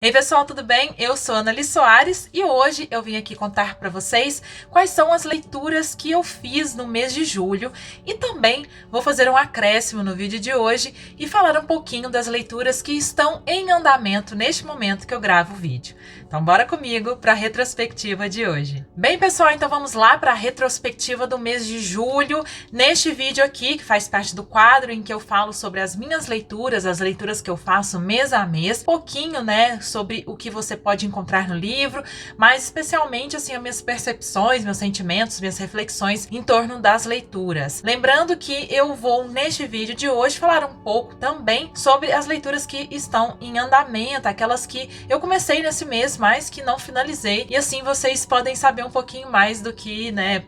Ei pessoal, tudo bem? Eu sou Annali Soares e hoje eu vim aqui contar para vocês quais são as leituras que eu fiz no mês de julho e também vou fazer um acréscimo no vídeo de hoje e falar um pouquinho das leituras que estão em andamento neste momento que eu gravo o vídeo. Então bora comigo para a retrospectiva de hoje. Bem pessoal, então vamos lá para a retrospectiva do mês de julho. Neste vídeo aqui, que faz parte do quadro em que eu falo sobre as minhas leituras, as leituras que eu faço mês a mês, pouquinho, né, sobre o que você pode encontrar no livro, mas especialmente assim as minhas percepções, meus sentimentos, minhas reflexões em torno das leituras. Lembrando que eu vou neste vídeo de hoje falar um pouco também sobre as leituras que estão em andamento, aquelas que eu comecei nesse mês, mas que não finalizei, e assim vocês podem saber um pouquinho mais do que, né,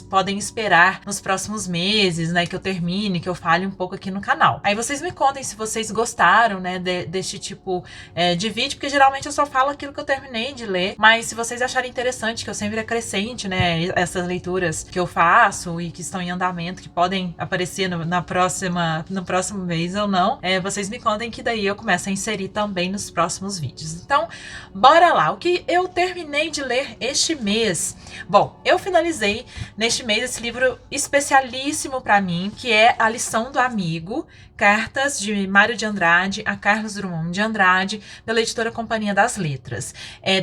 podem esperar nos próximos meses, né, que eu termine, que eu fale um pouco aqui no canal. Aí vocês me contem se vocês gostaram, né, deste tipo de vídeo, porque geralmente eu só falo aquilo que eu terminei de ler, mas se vocês acharem interessante, que eu sempre acrescente, né, essas leituras que eu faço e que estão em andamento, que podem aparecer no próximo mês ou não, vocês me contem que daí eu começo a inserir também nos próximos vídeos. Então, bora lá! O que eu terminei de ler este mês? Bom, eu finalizei neste mês esse livro especialíssimo para mim, que é A Lição do Amigo, Cartas de Mário de Andrade a Carlos Drummond de Andrade, pela editora Companhia das Letras.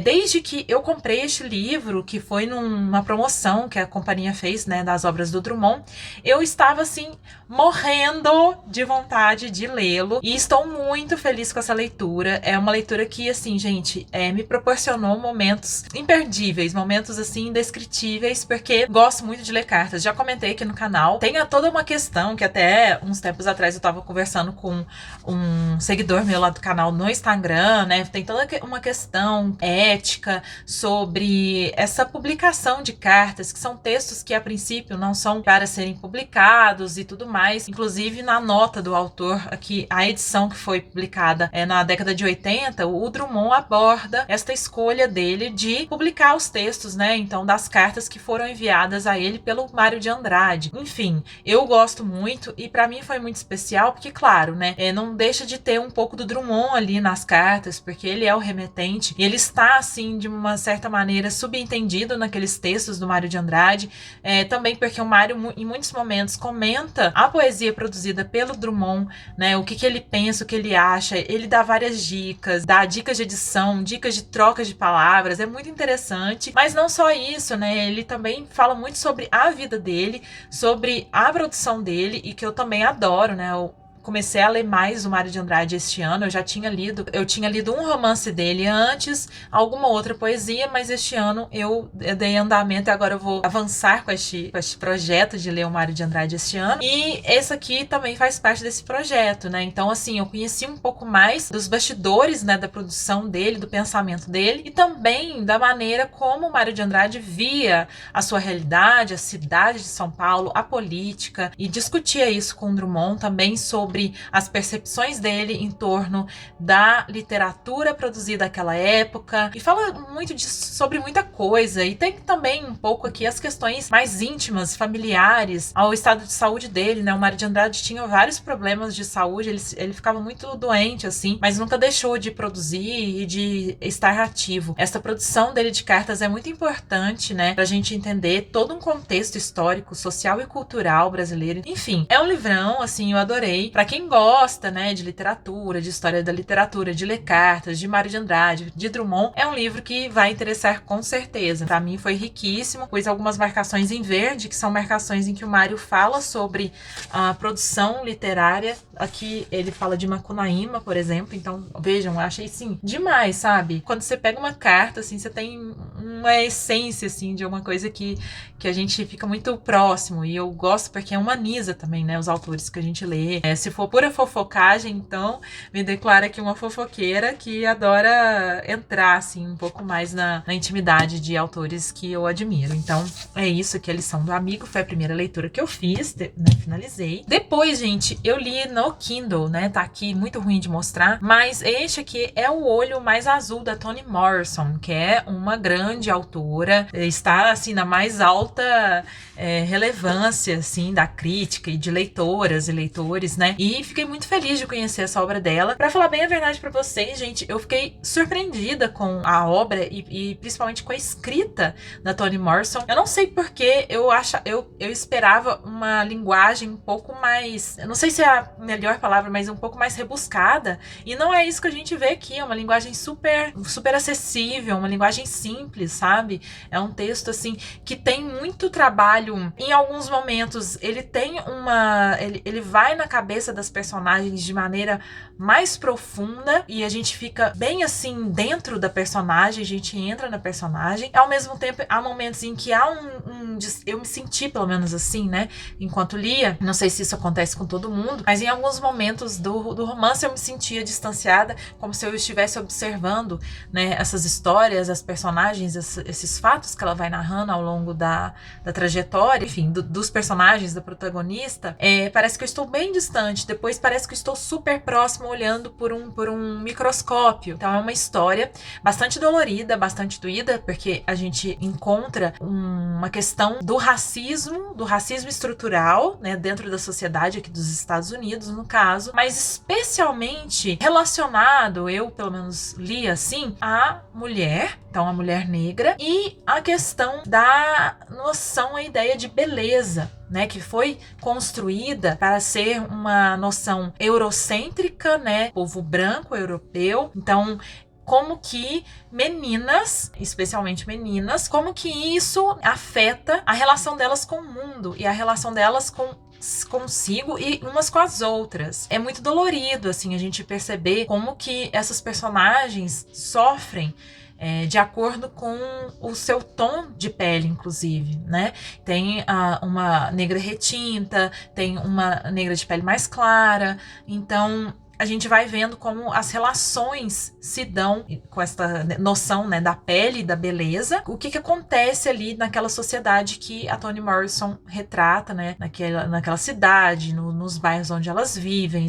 Desde que eu comprei este livro, que foi numa promoção que a companhia fez, né, das obras do Drummond, eu estava assim morrendo de vontade de lê-lo e estou muito feliz com essa leitura. É uma leitura que, assim, gente, me proporcionou momentos imperdíveis, momentos assim indescritíveis, porque gosto muito de ler cartas. Já comentei aqui no canal, tem toda uma questão que até uns tempos atrás eu estava conversando com um seguidor meu lá do canal no Instagram, né? Tem toda uma questão ética sobre essa publicação de cartas, que são textos que a princípio não são para serem publicados e tudo mais. Inclusive na nota do autor aqui, a edição que foi publicada na década de 80, o Drummond aborda esta escolha dele de publicar os textos, né? Então, das cartas que foram enviadas a ele pelo Mário de Andrade. Enfim, eu gosto muito e para mim foi muito especial porque, claro, né, não deixa de ter um pouco do Drummond ali nas cartas, porque ele é o remetente e ele está, assim, de uma certa maneira subentendido naqueles textos do Mário de Andrade, também porque o Mário, em muitos momentos, comenta a poesia produzida pelo Drummond, né, o que ele pensa, o que ele acha, ele dá várias dicas, dá dicas de edição, dicas de troca de palavras, é muito interessante, mas não só isso, né, ele também fala muito sobre a vida dele, sobre a produção dele, e que eu também adoro, né, comecei a ler mais o Mário de Andrade este ano. Eu tinha lido um romance dele antes, alguma outra poesia, mas este ano eu dei andamento e agora eu vou avançar com este projeto de ler o Mário de Andrade este ano. E esse aqui também faz parte desse projeto, né? Então, assim, eu conheci um pouco mais dos bastidores, né, da produção dele, do pensamento dele e também da maneira como o Mário de Andrade via a sua realidade, a cidade de São Paulo, a política, e discutia isso com o Drummond também sobre as percepções dele em torno da literatura produzida naquela época, e fala muito sobre muita coisa, e tem também um pouco aqui as questões mais íntimas, familiares, ao estado de saúde dele, né? O Mário de Andrade tinha vários problemas de saúde, ele ficava muito doente, assim, mas nunca deixou de produzir e de estar ativo. Essa produção dele de cartas é muito importante, né, pra gente entender todo um contexto histórico, social e cultural brasileiro. Enfim, é um livrão, assim, eu adorei. Pra quem gosta, né, de literatura, de história da literatura, de ler cartas, de Mário de Andrade, de Drummond, é um livro que vai interessar com certeza. Pra mim foi riquíssimo, pus algumas marcações em verde, que são marcações em que o Mário fala sobre a produção literária. Aqui ele fala de Macunaíma, por exemplo, então vejam, eu achei, assim, demais, sabe? Quando você pega uma carta, assim, você tem uma essência, assim, de uma coisa que a gente fica muito próximo, e eu gosto porque humaniza também, né, os autores que a gente lê. Se for pura fofocagem, então me declaro aqui uma fofoqueira que adora entrar, assim, um pouco mais na intimidade de autores que eu admiro. Então, é isso que é A Lição do Amigo, foi a primeira leitura que eu fiz, né, finalizei. Depois, gente, eu li no Kindle, né, tá aqui, muito ruim de mostrar, mas este aqui é O Olho Mais Azul, da Toni Morrison, que é uma grande autora, está, assim, na mais alta relevância, assim, da crítica e de leitoras e leitores, né? E fiquei muito feliz de conhecer essa obra dela. Pra falar bem a verdade pra vocês, gente, eu fiquei surpreendida com a obra e principalmente com a escrita da Toni Morrison. Eu não sei porque eu esperava uma linguagem um pouco mais, eu não sei se é a melhor palavra, mas um pouco mais rebuscada. E não é isso que a gente vê aqui. É uma linguagem super acessível, uma linguagem simples, sabe? É um texto assim que tem muito trabalho. Em alguns momentos ele tem ele vai na cabeça das personagens de maneira mais profunda e a gente fica bem assim dentro da personagem, a gente entra na personagem. Ao mesmo tempo, há momentos em que há eu me senti pelo menos assim, né, enquanto lia, não sei se isso acontece com todo mundo, mas em alguns momentos do romance eu me sentia distanciada, como se eu estivesse observando, né, essas histórias, as personagens, esses fatos que ela vai narrando ao longo da trajetória, enfim, dos personagens, da protagonista. Parece que eu estou bem distante, depois parece que eu estou super próximo, olhando por um microscópio. Então é uma história bastante dolorida, bastante doída, porque a gente encontra uma questão do racismo estrutural, né, dentro da sociedade aqui dos Estados Unidos, no caso, mas especialmente relacionado, eu pelo menos li assim, a mulher, então a mulher negra, e a questão da noção, a ideia de beleza, né, que foi construída para ser uma noção eurocêntrica, né, povo branco europeu. Então, como que meninas, especialmente meninas, como que isso afeta a relação delas com o mundo e a relação delas consigo e umas com as outras. É muito dolorido, assim, a gente perceber como que essas personagens sofrem de acordo com o seu tom de pele, inclusive, né? Tem uma negra retinta, tem uma negra de pele mais clara, então a gente vai vendo como as relações se dão com essa noção, né, da pele e da beleza. O que acontece ali naquela sociedade que a Toni Morrison retrata, né, naquela cidade, nos bairros onde elas vivem,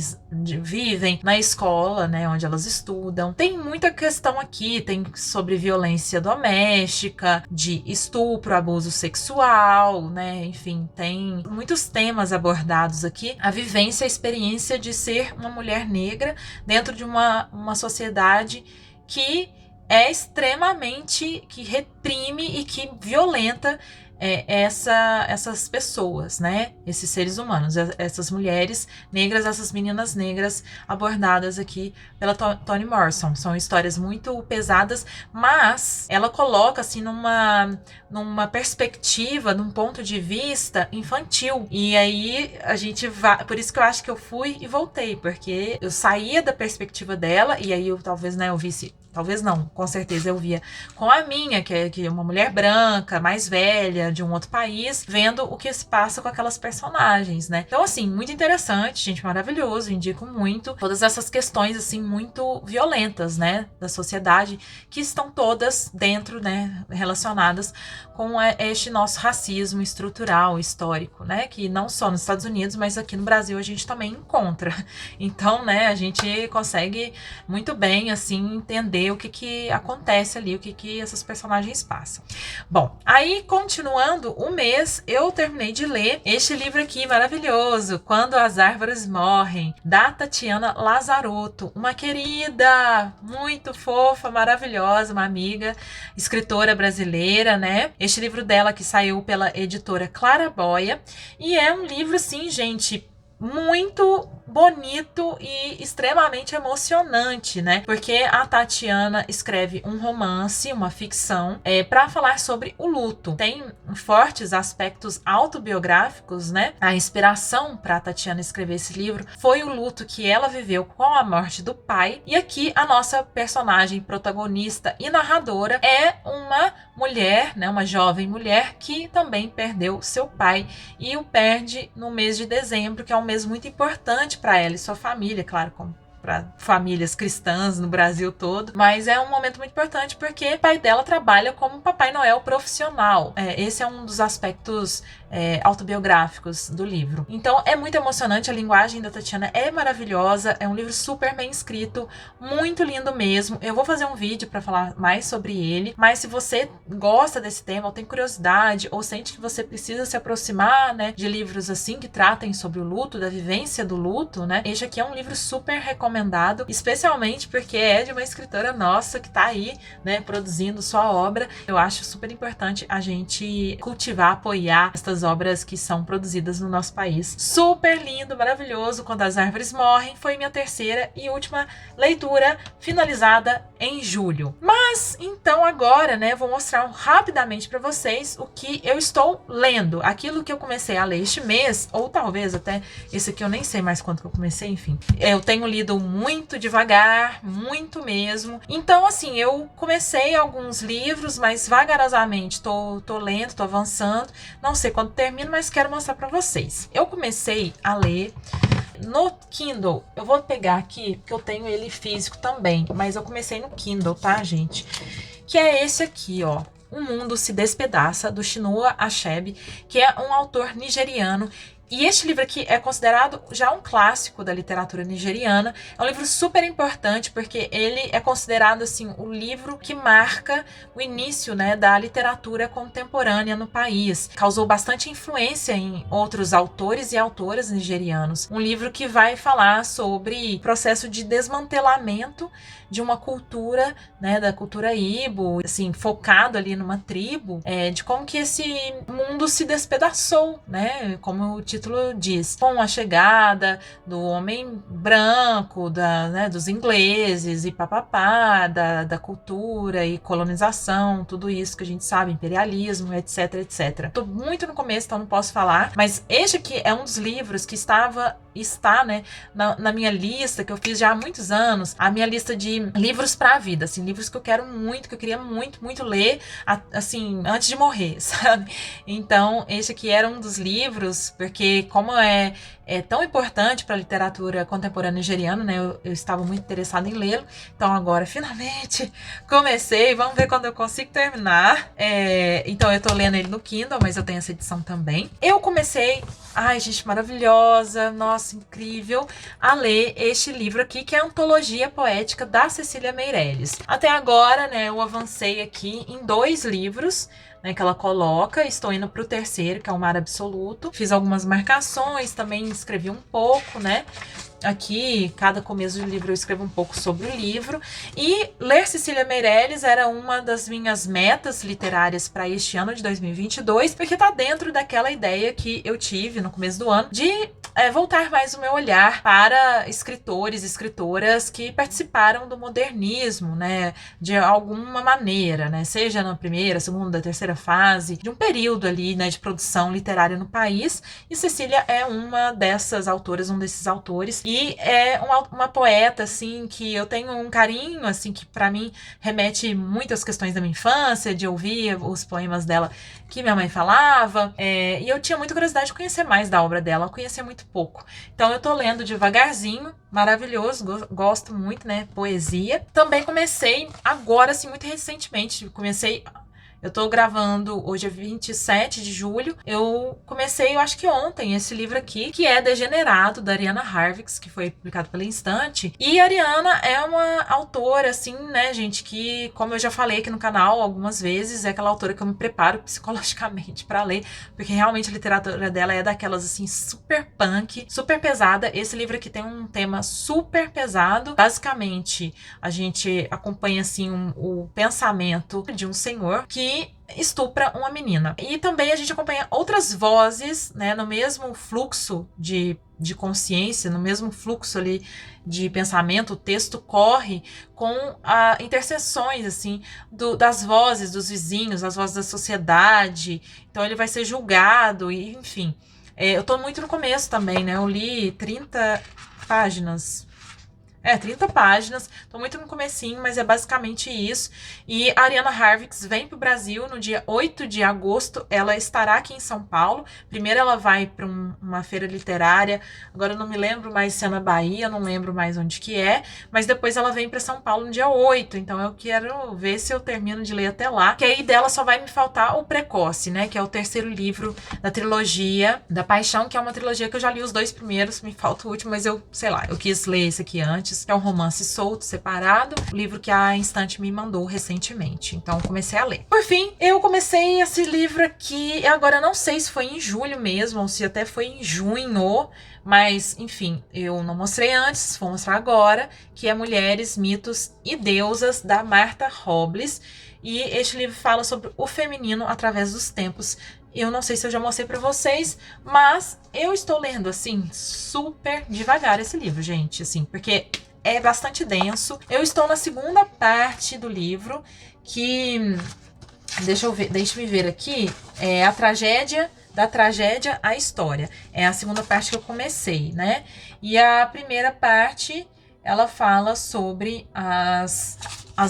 na escola, né, onde elas estudam. Tem muita questão aqui, tem sobre violência doméstica, de estupro, abuso sexual, né, enfim, tem muitos temas abordados aqui. A vivência, a experiência de ser uma mulher negra dentro de uma sociedade que é extremamente, que reprime e que violenta essas pessoas, né? Esses seres humanos, essas mulheres negras, essas meninas negras abordadas aqui pela Toni Morrison. São histórias muito pesadas, mas ela coloca assim numa perspectiva, num ponto de vista infantil. E aí a gente vai, por isso que eu acho que eu fui e voltei, porque eu saía da perspectiva dela e aí eu talvez, né, eu visse. Talvez não, com certeza eu via com a minha, que é uma mulher branca, mais velha, de um outro país, vendo o que se passa com aquelas personagens, né? Então, assim, muito interessante, gente, maravilhoso, indico muito. Todas essas questões, assim, muito violentas, né, da sociedade, que estão todas dentro, né, relacionadas com este nosso racismo estrutural, histórico, né, que não só nos Estados Unidos, mas aqui no Brasil a gente também encontra. Então, né, a gente consegue muito bem, assim, entender o que acontece ali, o que essas personagens passam. Bom, aí continuando o mês, eu terminei de ler este livro aqui maravilhoso, Quando as Árvores Morrem, da Tatiana Lazarotto, uma querida, muito fofa, maravilhosa, uma amiga, escritora brasileira, né? Este livro dela que saiu pela editora Claraboia, e é um livro, assim, gente, muito bonito e extremamente emocionante, né? Porque a Tatiana escreve um romance, uma ficção, para falar sobre o luto. Tem fortes aspectos autobiográficos, né? A inspiração para a Tatiana escrever esse livro foi o luto que ela viveu com a morte do pai. E aqui a nossa personagem protagonista e narradora é uma mulher, né? Uma jovem mulher que também perdeu seu pai e o perde no mês de dezembro, que é um mês muito importante para ela e sua família, claro, como para famílias cristãs no Brasil todo, mas é um momento muito importante porque o pai dela trabalha como Papai Noel profissional. Esse é um dos aspectos autobiográficos do livro. Então é muito emocionante, a linguagem da Tatiana é maravilhosa, é um livro super bem escrito, muito lindo mesmo. Eu vou fazer um vídeo para falar mais sobre ele, mas se você gosta desse tema, ou tem curiosidade, ou sente que você precisa se aproximar, né, de livros assim que tratem sobre o luto, da vivência do luto, né, este aqui é um livro super recomendado, especialmente porque é de uma escritora nossa que tá aí, né, produzindo sua obra. Eu acho super importante a gente cultivar, apoiar estas obras que são produzidas no nosso país. Super lindo, maravilhoso. Quando as Árvores Morrem foi minha terceira e última leitura, finalizada em julho. Mas então agora, né, vou mostrar rapidamente para vocês o que eu estou lendo, aquilo que eu comecei a ler este mês, ou talvez até esse aqui eu nem sei mais quanto que eu comecei, enfim. Eu tenho lido muito devagar, muito mesmo. Então assim, eu comecei alguns livros, mas vagarosamente tô lendo, tô avançando. Não sei quando termino, mas quero mostrar para vocês. Eu comecei a ler no Kindle. Eu vou pegar aqui, porque eu tenho ele físico também, mas eu comecei no Kindle, tá, gente? Que é esse aqui, ó. O Mundo se Despedaça, do Chinua Achebe, que é um autor nigeriano. E este livro aqui é considerado já um clássico da literatura nigeriana. É um livro super importante porque ele é considerado assim o livro que marca o início, né, da literatura contemporânea no país. Causou bastante influência em outros autores e autoras nigerianos. Um livro que vai falar sobre o processo de desmantelamento de uma cultura, né, da cultura Igbo, assim, focado ali numa tribo, de como que esse mundo se despedaçou, né, como o título diz, com a chegada do homem branco, né, dos ingleses e papapá, da cultura e colonização, tudo isso que a gente sabe, imperialismo, etc, etc. Tô muito no começo, então não posso falar, mas este aqui é um dos livros que está, né, na minha lista, que eu fiz já há muitos anos, a minha lista de livros para a vida, assim, livros que eu quero muito, que eu queria muito, muito ler, assim, antes de morrer, sabe? Então, esse aqui era um dos livros, porque como é tão importante para a literatura contemporânea nigeriana, né, eu estava muito interessada em lê-lo, então agora, finalmente, comecei, vamos ver quando eu consigo terminar. Então, eu tô lendo ele no Kindle, mas eu tenho essa edição também. Eu comecei, ai, gente, maravilhosa, nossa, incrível, a ler este livro aqui, que é a Antologia Poética da Cecília Meirelles. Até agora, né, eu avancei aqui em 2 livros, né, que ela coloca. Estou indo para o terceiro, que é o Mar Absoluto. Fiz algumas marcações, também escrevi um pouco, né? Aqui, cada começo do livro eu escrevo um pouco sobre o livro. E ler Cecília Meirelles era uma das minhas metas literárias para este ano de 2022, porque tá dentro daquela ideia que eu tive no começo do ano de voltar mais o meu olhar para escritores e escritoras que participaram do modernismo, né, de alguma maneira, né, seja na primeira, segunda, terceira fase, de um período ali, né, de produção literária no país, e Cecília é uma dessas autoras, um desses autores, e é uma poeta, assim, que eu tenho um carinho, assim, que para mim remete muito às questões da minha infância, de ouvir os poemas dela que minha mãe falava, e eu tinha muita curiosidade de conhecer mais da obra dela, eu conhecia muito pouco. Então eu tô lendo devagarzinho, maravilhoso, gosto muito, né, poesia. Também comecei agora, assim, muito recentemente, eu tô gravando, hoje é 27 de julho, eu comecei, eu acho que ontem, esse livro aqui, que é Degenerado, da Ariana Harvix, que foi publicado pela Instante. E a Ariana é uma autora, assim, né, gente, que, como eu já falei aqui no canal algumas vezes, é aquela autora que eu me preparo psicologicamente pra ler, porque realmente a literatura dela é daquelas, assim, super punk, super pesada. Esse livro aqui tem um tema super pesado. Basicamente, a gente acompanha, assim, o pensamento de um senhor que estupra uma menina. E também a gente acompanha outras vozes, né, no mesmo fluxo de consciência, no mesmo fluxo ali de pensamento. O texto corre com interseções, assim, das vozes dos vizinhos, as vozes da sociedade. Então ele vai ser julgado, e enfim. Eu tô muito no começo também, né? Eu li 30 páginas. 30 páginas. Tô muito no comecinho, mas é basicamente isso. E a Ariana Harvix vem pro Brasil no dia 8 de agosto. Ela estará aqui em São Paulo. Primeiro ela vai para uma feira literária. Agora eu não me lembro mais se é na Bahia, não lembro mais onde que é. Mas depois ela vem para São Paulo no dia 8. Então eu quero ver se eu termino de ler até lá. Que aí dela só vai me faltar o Precoce, né? Que é o terceiro livro da trilogia da Paixão, que é uma trilogia que eu já li os 2 primeiros. Me falta o último, mas eu, sei lá, eu quis ler esse aqui antes. Que é um romance solto, separado, o livro que a Instante me mandou recentemente. Então comecei a ler. Por fim, eu comecei esse livro aqui, agora eu não sei se foi em julho mesmo, ou se até foi em junho, mas enfim, eu não mostrei antes, vou mostrar agora, que é Mulheres, Mitos e Deusas, da Martha Robles. E este livro fala sobre o feminino através dos tempos. Eu não sei se eu já mostrei pra vocês, mas eu estou lendo, assim, super devagar esse livro, gente, assim, porque é bastante denso. Eu estou na segunda parte do livro, que, deixa-me ver aqui, é a tragédia, da tragédia à história. É a segunda parte que eu comecei, né? E a primeira parte, ela fala sobre as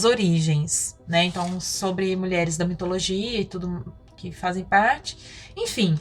origens, né? Então, sobre mulheres da mitologia e tudo que fazem parte. Enfim,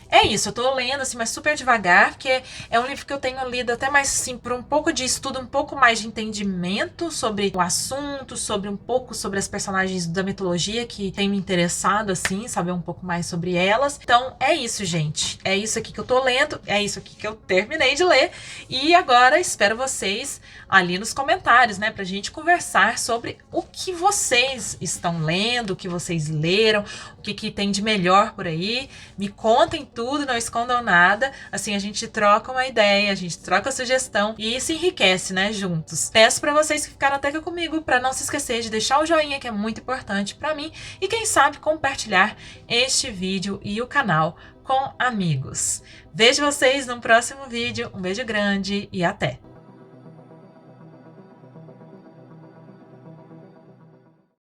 é isso. Eu tô lendo, assim, mas super devagar, porque é um livro que eu tenho lido até mais, assim, por um pouco de estudo, um pouco mais de entendimento sobre o assunto, sobre um pouco sobre as personagens da mitologia que tem me interessado, assim, saber um pouco mais sobre elas. Então, é isso, gente. É isso aqui que eu tô lendo, é isso aqui que eu terminei de ler. E agora espero vocês ali nos comentários, né, pra gente conversar sobre o que vocês estão lendo, o que vocês leram, o que tem de melhor por aí. Me contem tudo, não escondam nada. Assim a gente troca uma ideia, a gente troca sugestão e se enriquece, né, juntos. Peço pra vocês que ficaram até aqui comigo pra não se esquecer de deixar o joinha, que é muito importante pra mim, e quem sabe compartilhar este vídeo e o canal com amigos. Vejo vocês no próximo vídeo. Um beijo grande e até!